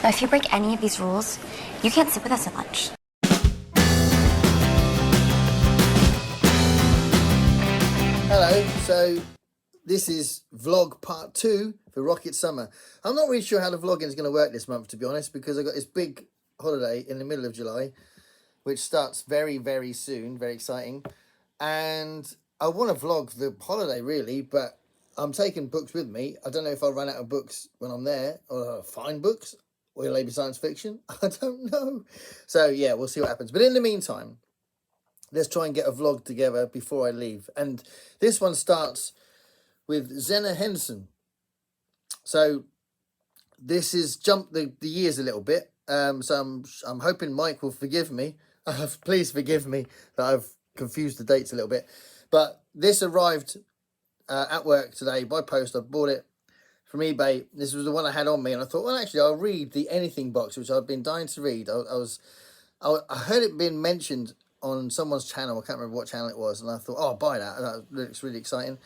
Now, if you break any of these rules, you can't sit with us at lunch. Hello, so this is vlog part 2 for Rocket Summer. I'm not really sure how the vlogging is going to work this month, to be honest, because I've got this big holiday in the middle of July, which starts very, very soon, very exciting. And I want to vlog the holiday, really, but I'm taking books with me. I don't know if I'll run out of books when I'm there, or I'll find books. Will they be science fiction? I don't know. So, yeah, we'll see what happens. But in the meantime, let's try and get a vlog together before I leave. And this one starts with Zena Henson. So this is jumped the years a little bit. So I'm hoping Mike will forgive me. Please forgive me that I've confused the dates a little bit. But this arrived at work today by post. I bought it from eBay. This was the one I had on me, and I thought, well, actually, I'll read the Anything box, which I've been dying to read. I heard it being mentioned on someone's channel. I can't remember what channel it was, and I thought, oh, I'll buy that. That looks really exciting.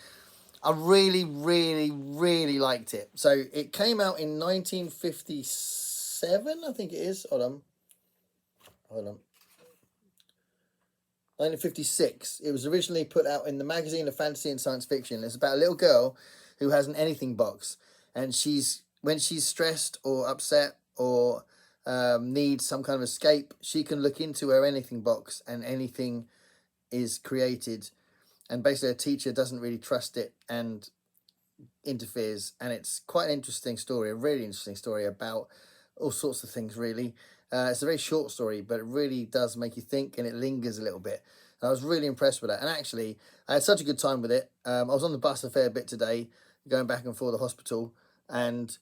I really, really, really liked it. So it came out in 1957, I think it is. Hold on. 1956. It was originally put out in the magazine of fantasy and science fiction. It's about a little girl who has an Anything box, and when she's stressed or upset or needs some kind of escape, she can look into her Anything box, and anything is created. And basically, a teacher doesn't really trust it and interferes. And it's quite an interesting story, a really interesting story about all sorts of things, really. It's a very short story, but it really does make you think, and it lingers a little bit. And I was really impressed with that. And actually, I had such a good time with it. I was on the bus a fair bit today, going back and forth the hospital. And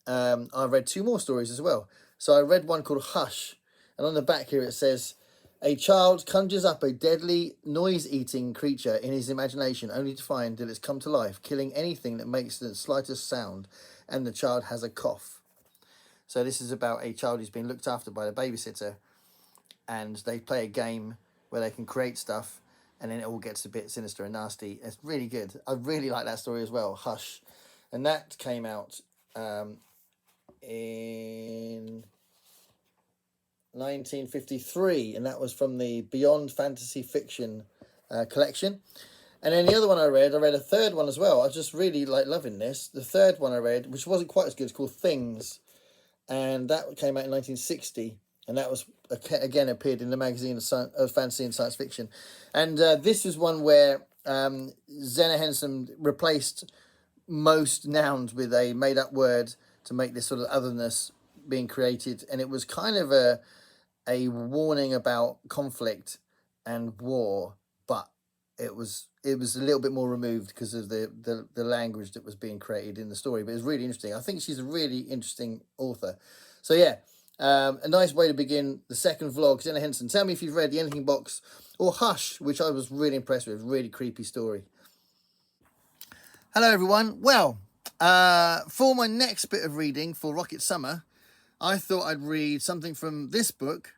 I read 2 more stories as well. So I read one called Hush. And on the back here, it says, a child conjures up a deadly, noise-eating creature in his imagination, only to find that it's come to life, killing anything that makes the slightest sound, and the child has a cough. So this is about a child who's been looked after by the babysitter, and they play a game where they can create stuff, and then it all gets a bit sinister and nasty. It's really good. I really like that story as well, Hush. And that came out in 1953, and that was from the Beyond Fantasy Fiction collection. And then the other one I read a third one as well. I just really like loving this. The third one I read, which wasn't quite as good, is called Things, and that came out in 1960, and that was again appeared in the magazine of fantasy and science fiction. And this is one where Zena Henson replaced most nouns with a made-up word to make this sort of otherness being created, and it was kind of a warning about conflict and war, but it was a little bit more removed because of the language that was being created in the story. But it's really interesting. I think she's a really interesting author. So yeah, a nice way to begin the second vlog. Zena Henson, tell me if you've read the Anything box or Hush, which I was really impressed with. Really creepy story. Hello everyone. Well, for my next bit of reading for Rocket Summer, I thought I'd read something from this book,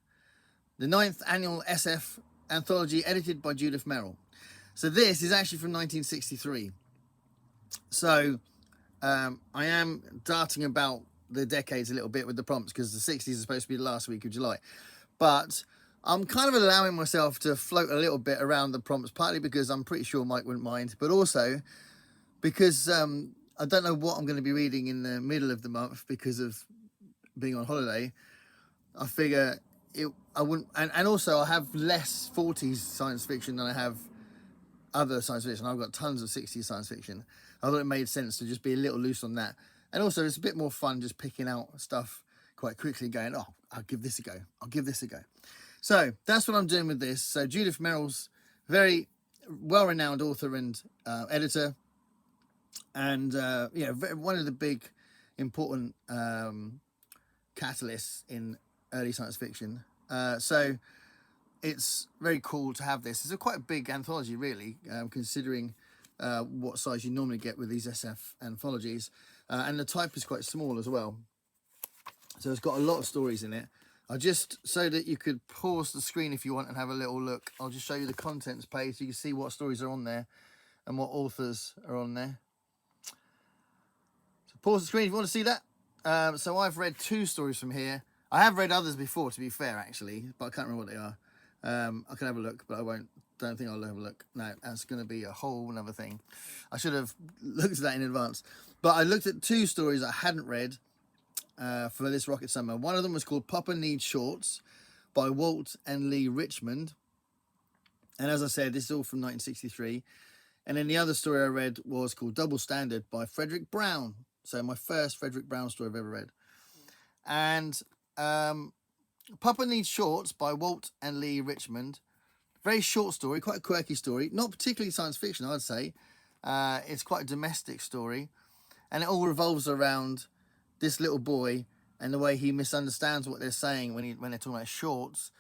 the 9th Annual SF Anthology, edited by Judith Merrill. So this is actually from 1963. So I am darting about the decades a little bit with the prompts, because the 60s is supposed to be the last week of July. But I'm kind of allowing myself to float a little bit around the prompts, partly because I'm pretty sure Mike wouldn't mind, but also because I don't know what I'm going to be reading in the middle of the month because of being on holiday. I figure I wouldn't, and also I have less 40s science fiction than I have other science fiction. I've got tons of 60s science fiction. I thought it made sense to just be a little loose on that. And also it's a bit more fun just picking out stuff quite quickly, going, oh, I'll give this a go. I'll give this a go. So that's what I'm doing with this. So Judith Merrill's very well-renowned author and editor. And yeah, one of the big important catalysts in early science fiction. So it's very cool to have this. It's a quite big anthology, really, considering what size you normally get with these SF anthologies. And the type is quite small as well. So it's got a lot of stories in it. So that you could pause the screen if you want and have a little look, I'll just show you the contents page so you can see what stories are on there and what authors are on there. So pause the screen if you want to see that. So I've read 2 stories from here. I have read others before, to be fair, actually, but I can't remember what they are. I can have a look, but I won't. Don't think I'll have a look. No, that's going to be a whole another thing. I should have looked at that in advance. But I looked at 2 stories I hadn't read for this Rocket Summer. One of them was called Papa Needs Shorts by Walt and Lee Richmond. And as I said, this is all from 1963. And then the other story I read was called Double Standard by Frederick Brown. So my first Frederick Brown story I've ever read. And Papa Needs Shorts by Walt and Lee Richmond. Very short story, quite a quirky story. Not particularly science fiction, I'd say. It's quite a domestic story. And it all revolves around this little boy and the way he misunderstands what they're saying when they're talking about shorts.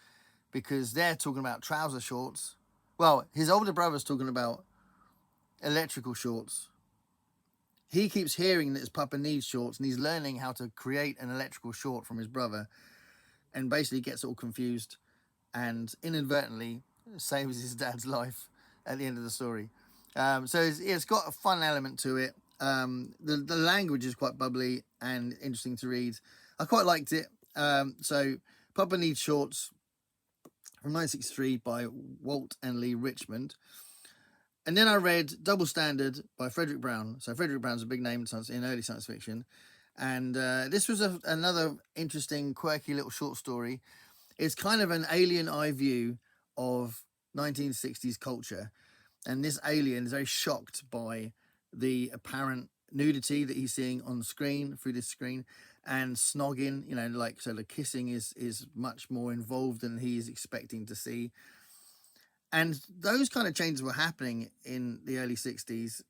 Because they're talking about trouser shorts. Well, his older brother's talking about electrical shorts. He keeps hearing that his Papa needs shorts, and he's learning how to create an electrical short from his brother, and basically gets all confused and inadvertently saves his dad's life at the end of the story. So it's got a fun element to it. The language is quite bubbly and interesting to read. I quite liked it. So Papa Needs Shorts from 1963 by Walt and Lee Richmond. And then I read Double Standard by Frederick Brown. So Frederick Brown's a big name in early science fiction. And this was another interesting, quirky little short story. It's kind of an alien eye view of 1960s culture. And this alien is very shocked by the apparent nudity that he's seeing on screen, through this screen, and snogging, so the kissing is much more involved than he's expecting to see. And those kind of changes were happening in the early 60s.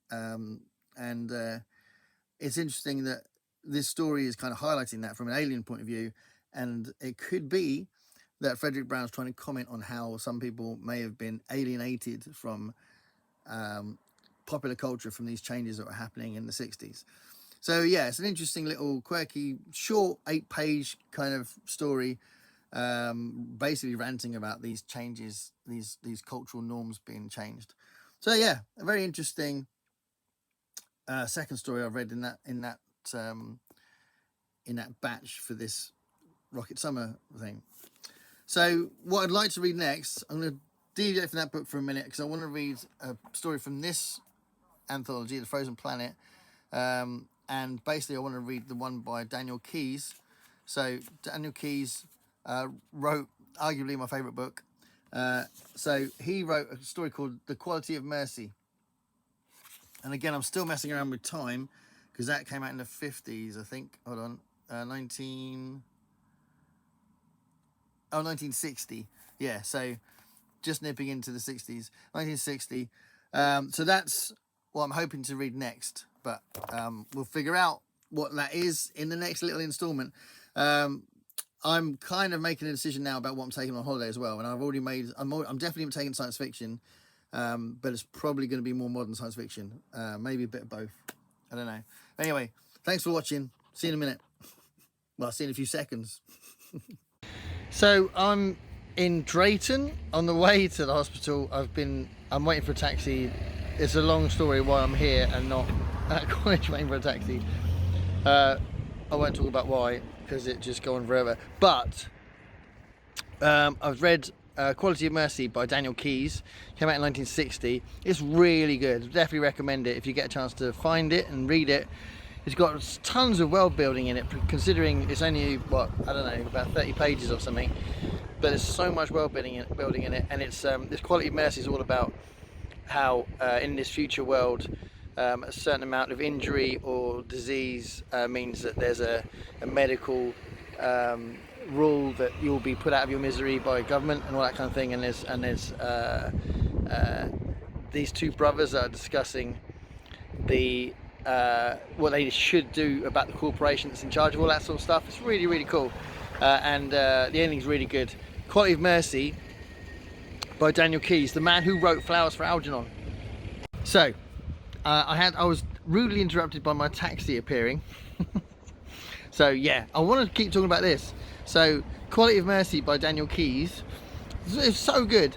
It's interesting that this story is kind of highlighting that from an alien point of view. And it could be that Frederick Brown's trying to comment on how some people may have been alienated from popular culture from these changes that were happening in the 60s. So yeah, it's an interesting little quirky, short 8-page kind of story, basically ranting about these changes, these cultural norms being changed. So yeah, a very interesting second story I've read in that batch for this Rocket Summer thing. So what I'd like to read next, I'm going to deviate from that book for a minute because I want to read a story from this anthology, The Frozen Planet. And basically I want to read the one by Daniel Keyes. So Daniel Keyes wrote arguably my favourite book. So he wrote a story called The Quality of Mercy. And again, I'm still messing around with time because that came out in the 50s, I think. Hold on. 1960. Yeah, so just nipping into the 60s. 1960. So that's what I'm hoping to read next. But we'll figure out what that is in the next little installment. I'm kind of making a decision now about what I'm taking on holiday as well. And I've already made... I'm definitely taking science fiction. But it's probably going to be more modern science fiction. Maybe a bit of both. I don't know. Anyway, thanks for watching. See you in a minute. Well, see you in a few seconds. So I'm in Drayton on the way to the hospital. I'm waiting for a taxi. It's a long story why I'm here and not at college waiting for a taxi. I won't talk about why because it just go on forever. But I've read Quality of Mercy by Daniel Keyes. Came out in 1960. It's really good. Definitely recommend it if you get a chance to find it and read it. It's got tons of world building in it, considering it's only, about 30 pages or something. But there's so much world building in it, and it's this Quality of Mercy is all about how in this future world a certain amount of injury or disease means that there's a medical rule that you'll be put out of your misery by government and all that kind of thing. And there's these two brothers are discussing what they should do about the corporation that's in charge of all that sort of stuff. It's really, really cool. And the ending's really good. Quality of Mercy by Daniel Keyes, the man who wrote Flowers for Algernon. So, I was rudely interrupted by my taxi appearing. So yeah, I want to keep talking about this. So, Quality of Mercy by Daniel Keyes. It's so good.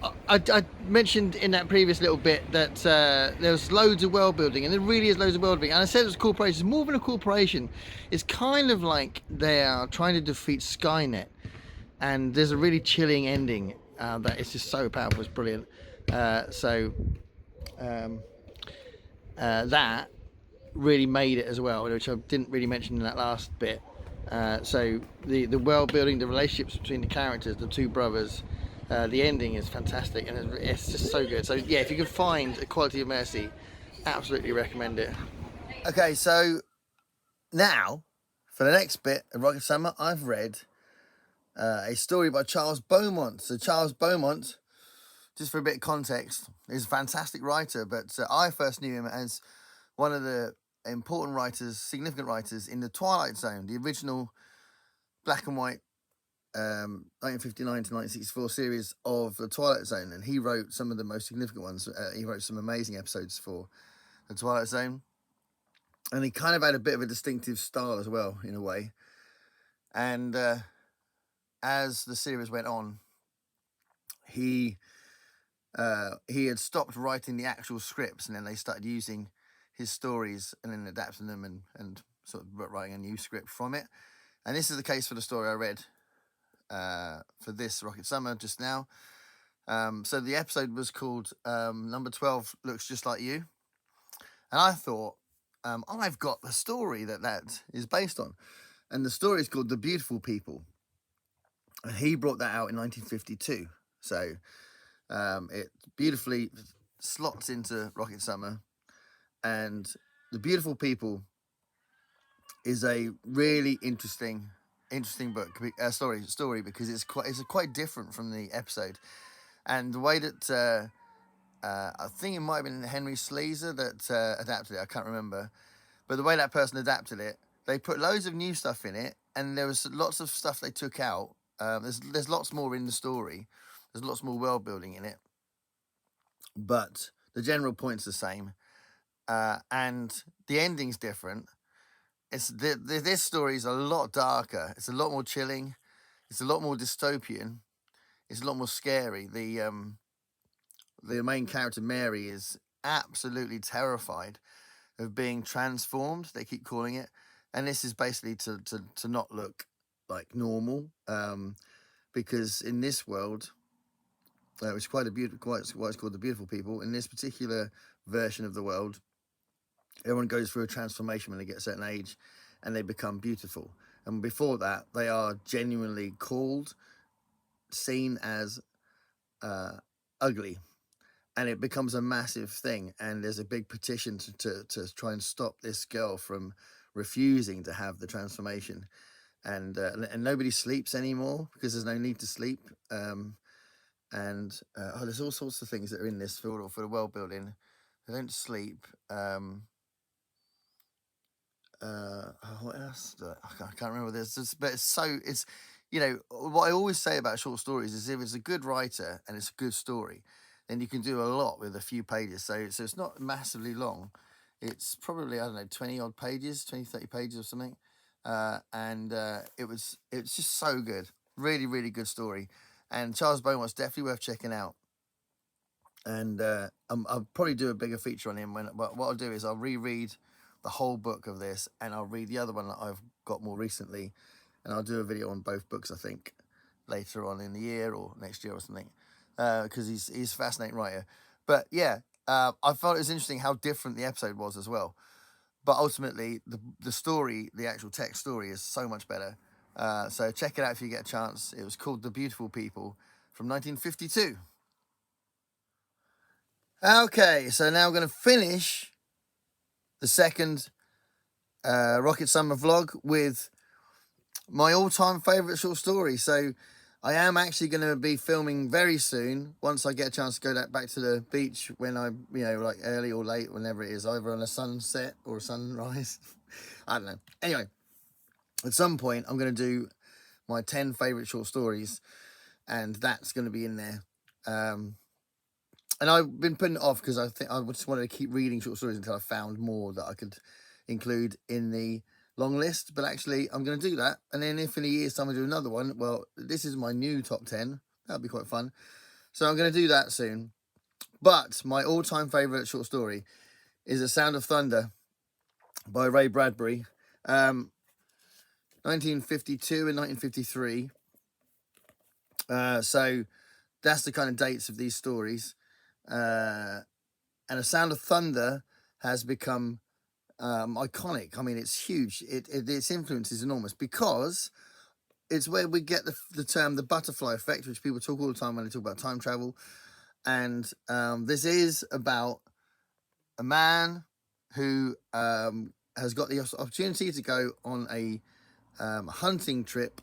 I mentioned in that previous little bit that there's loads of world building, and there really is loads of world building. And I said it was a corporation. It's more than a corporation. It's kind of like they are trying to defeat Skynet, and there's a really chilling ending that is just so powerful. It's brilliant. That really made it as well, which I didn't really mention in that last bit. So the world building, the relationships between the characters, the two brothers, the ending is fantastic, and it's just so good. So yeah, if you can find A Quality of Mercy, absolutely recommend it. Okay, so now for the next bit of Rocket Summer, I've read a story by Charles Beaumont. So Charles Beaumont, just for a bit of context, is a fantastic writer, but I first knew him as one of the important writers, significant writers in the Twilight Zone, the original black and white 1959 to 1964 series of the Twilight Zone, and he wrote some of the most significant ones. He wrote some amazing episodes for the Twilight Zone, and he kind of had a bit of a distinctive style as well, in a way. And as the series went on, he had stopped writing the actual scripts, and then they started using his stories and then adapting them and sort of writing a new script from it. And this is the case for the story I read for this Rocket Summer just now. So the episode was called Number 12 Looks Just Like You. And I thought, I've got the story that is based on. And the story is called The Beautiful People. And he brought that out in 1952. So it beautifully slots into Rocket Summer. And The Beautiful People is a really interesting book story because it's quite different from the episode, and the way that I think it might have been Henry Sleazer that adapted it. I can't remember, but the way that person adapted it, they put loads of new stuff in it, and there was lots of stuff they took out. There's lots more in the story. There's lots more world building in it, but the general point's the same, and the ending's different. This story is a lot darker. It's a lot more chilling. It's a lot more dystopian. It's a lot more scary. The main character Mary is absolutely terrified of being transformed. They keep calling it, and this is basically to not look like normal, because in this world, it's quite why it's called The Beautiful People. In this particular version of the world, everyone goes through a transformation when they get a certain age and they become beautiful. And before that, they are genuinely seen as ugly. And it becomes a massive thing. And there's a big petition to try and stop this girl from refusing to have the transformation. And nobody sleeps anymore because there's no need to sleep. There's all sorts of things that are in this for the world building. They don't sleep. What else? I can't remember this, but it's what I always say about short stories is if it's a good writer and it's a good story, then you can do a lot with a few pages. So it's not massively long. It's probably, I don't know, 20 odd pages, 20, 30 pages or something. It was just so good. Really, really good story. And Charles Beaumont's definitely worth checking out. And I'll probably do a bigger feature on him what I'll do is I'll reread the whole book of this, and I'll read the other one that I've got more recently, and I'll do a video on both books, I think, later on in the year or next year or something, because he's a fascinating writer. But yeah, I thought it was interesting how different the episode was as well. But ultimately, the story, the actual text story, is so much better. So check it out if you get a chance. It was called The Beautiful People from 1952. Okay, so now I'm going to finish the second Rocket Summer vlog with my all-time favourite short story. So I am actually going to be filming very soon, once I get a chance to go back to the beach when I'm, like early or late, whenever it is, either on a sunset or a sunrise. I don't know. Anyway, at some point I'm going to do my 10 favourite short stories, and that's going to be in there. And I've been putting it off because I think I just wanted to keep reading short stories until I found more that I could include in the long list. But actually, I'm going to do that. And then if in a year's time I do another one, well, this is my new top 10. That'll be quite fun. So I'm going to do that soon. But my all-time favourite short story is The Sound of Thunder by Ray Bradbury. 1952 and 1953. So that's the kind of dates of these stories. And The Sound of Thunder has become iconic. I mean, it's huge. Its influence is enormous because it's where we get the term the butterfly effect, which people talk all the time when they talk about time travel. And this is about a man who has got the opportunity to go on a hunting trip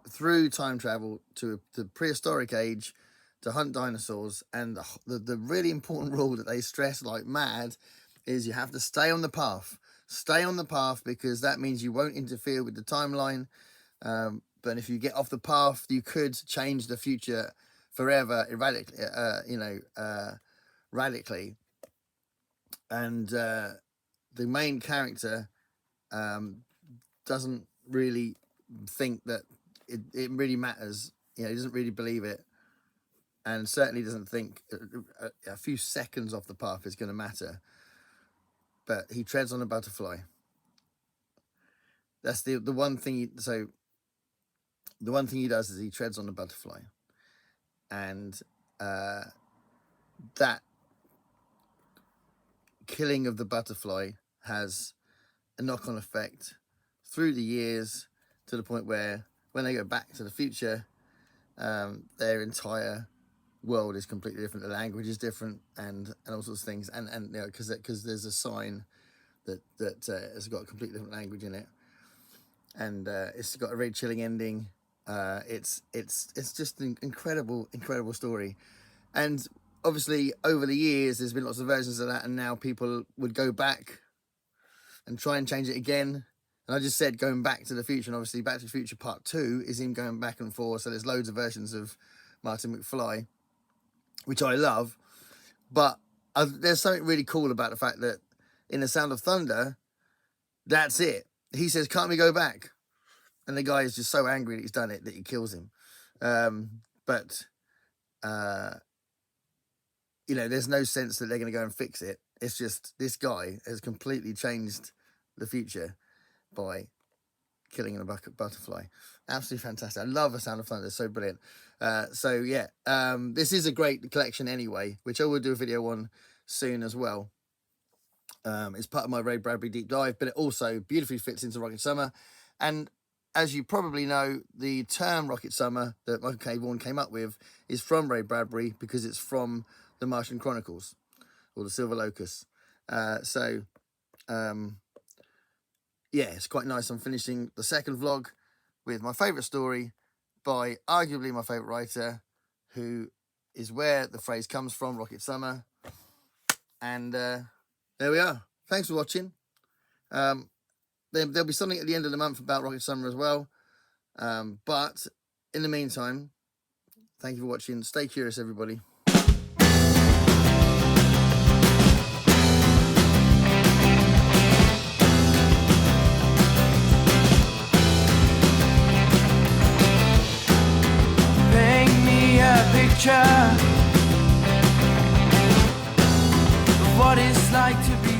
through time travel to the prehistoric age to hunt dinosaurs. And the really important rule that they stress like mad is you have to stay on the path. Stay on the path, because that means you won't interfere with the timeline. But if you get off the path, you could change the future forever, radically. And the main character doesn't really think that it really matters. He doesn't really believe it, and certainly doesn't think a few seconds off the path is going to matter. But he treads on a butterfly. That's the one thing. The one thing he does is he treads on a butterfly, and that killing of the butterfly has a knock-on effect through the years, to the point where when they go back to the future, their entire world is completely different. The language is different, and all sorts of things. And because there's a sign that has got a completely different language in it, and it's got a very chilling ending. It's just an incredible story. And obviously over the years there's been lots of versions of that, and now people would go back and try and change it again. And I just said going back to the future, and obviously Back to the Future Part 2 is him going back and forth. So there's loads of versions of Martin McFly, which I love. But there's something really cool about the fact that in The Sound of Thunder, that's it. He says, "Can't we go back?" And the guy is just so angry that he's done it that he kills him. There's no sense that they're going to go and fix it. It's just this guy has completely changed the future by killing a butterfly. Absolutely fantastic. I love The Sound of Thunder. It's so brilliant. This is a great collection anyway, which I will do a video on soon as well. It's part of my Ray Bradbury deep dive, but it also beautifully fits into Rocket Summer. And as you probably know, the term Rocket Summer that Michael K. Vaughan came up with is from Ray Bradbury, because it's from the Martian Chronicles, or the Silver Locust. It's quite nice. I'm finishing the second vlog with my favourite story by arguably my favourite writer, who is where the phrase comes from, Rocket Summer. And there we are. Thanks for watching. There'll be something at the end of the month about Rocket Summer as well. But in the meantime, thank you for watching. Stay curious, everybody. Picture of what it's like to be